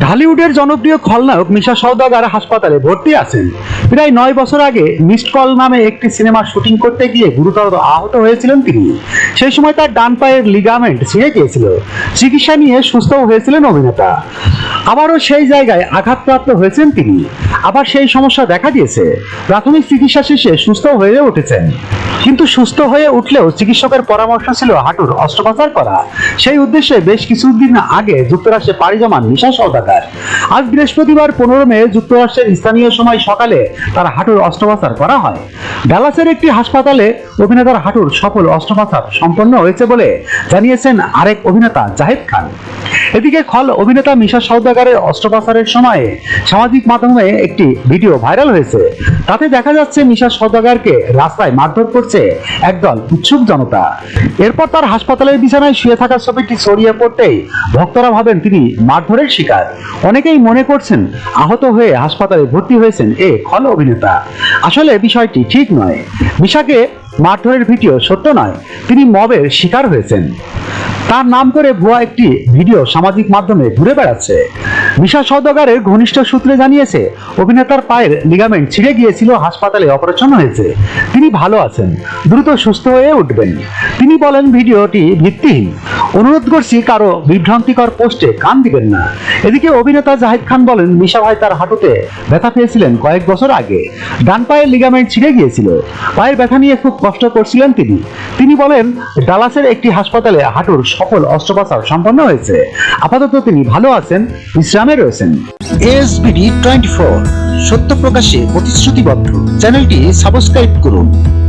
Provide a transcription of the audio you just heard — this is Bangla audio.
ঢালিউডের জনপ্রিয় খলনায়ক মিশা সওদাগর হাসপাতালে ভর্তি আছেন। প্রায় 9 বছর আগে মিসড কল নামে একটি সিনেমার শুটিং করতে গিয়ে গুরুতর আহত হয়েছিলেন তিনি। সেই সময় তার ডান পায়ের লিগামেন্ট ছিঁড়ে গিয়েছিল। চিকিৎসা নিয়ে সুস্থও হয়েছিলেন অভিনেতা। আবারও সেই জায়গায় আঘাতপ্রাপ্ত হয়েছেন তিনি। আবার সেই সমস্যা দেখা দিয়েছে। প্রাথমিক চিকিৎসা শেষে সুস্থ হয়ে উঠেছেন, কিন্তু সুস্থ হয়ে উঠলেও চিকিৎসকের পরামর্শ ছিল হাঁটুর অস্ত্রোপচার করা। সেই উদ্দেশ্যে বেশ কিছুদিন আগে যুক্তরাষ্ট্রে পাড়ি জমান মিশা সওদাগর। আজ বৃহস্পতিবার 15 মে যুক্তরাষ্ট্রের স্থানীয় সময় সকালে তার হাঁটুর অস্ত্রোপচার করা হয়। ডালাসের একটি হাসপাতালে অভিনেতার হাঁটুর সফল অস্ত্রোপচার সম্পন্ন হয়েছে বলে জানিয়েছেন আরেক অভিনেতা জাহিদ খান। এদিকে খল অভিনেতা মিশা সওদাগরের অস্ত্রোপচারের সময়ে সামাজিক মাধ্যমে একটি ভিডিও ভাইরাল হয়েছে। তাতে দেখা যাচ্ছে মিশা সওদাগরকে রাস্তায় মারধর করছে একদল উৎসুক জনতা। এরপর তার হাসপাতালের বিছানায় শুয়ে থাকার ছবিটি ছড়িয়ে পড়তেই ভক্তরা ভাবেন তিনি মারধরের শিকার। অনেকেই মনে করছেন আহত হয়ে হাসপাতালে ভর্তি হয়েছেন এই খল অভিনেতা। আসলে বিষয়টি ঠিক নয়। মিশাকে মারধরের ভিডিও সত্য নয়, তিনি মবের শিকার হয়েছেন। তার নাম করে ভুয়া একটি ভিডিও সামাজিক মাধ্যমে ঘুরে বেড়াচ্ছে। মিশা সওদাগরের ঘনিষ্ঠ সূত্রে জানিয়েছে, অভিনেতার পায়ের লিগামেন্ট ছিঁড়ে গিয়েছিল, হাসপাতালে অপারেশন হয়েছে, তিনি ভালো আছেন, দ্রুত সুস্থ হয়ে উঠবেন। তিনি বলেন, ভিডিওটি ভিত্তিহীন। অনুরোধ করছি কারো বিভ্রান্তিকর পোস্টে কান দিবেন না। এদিকে অভিনেতা জাহিদ খান বলেন, মিশা ভাই তার হাঁটুতে ব্যথা পেয়েছিলেন কয়েক বছর আগে। ডান পায়ের লিগামেন্ট ছিঁড়ে গিয়েছিল। পায়ের ব্যথা নিয়ে খুব কষ্ট করছিলেন তিনি বলেন, ডালাসের একটি হাসপাতালে হাঁটুর সফল অস্ত্রোপচার সম্পন্ন হয়েছে। আপাতত তিনি ভালো আছেন, বিশ্রামে রয়েছেন। ASBD24 সত্য প্রকাশে প্রতিশ্রুতিবদ্ধ। চ্যানেলটি সাবস্ক্রাইব করুন।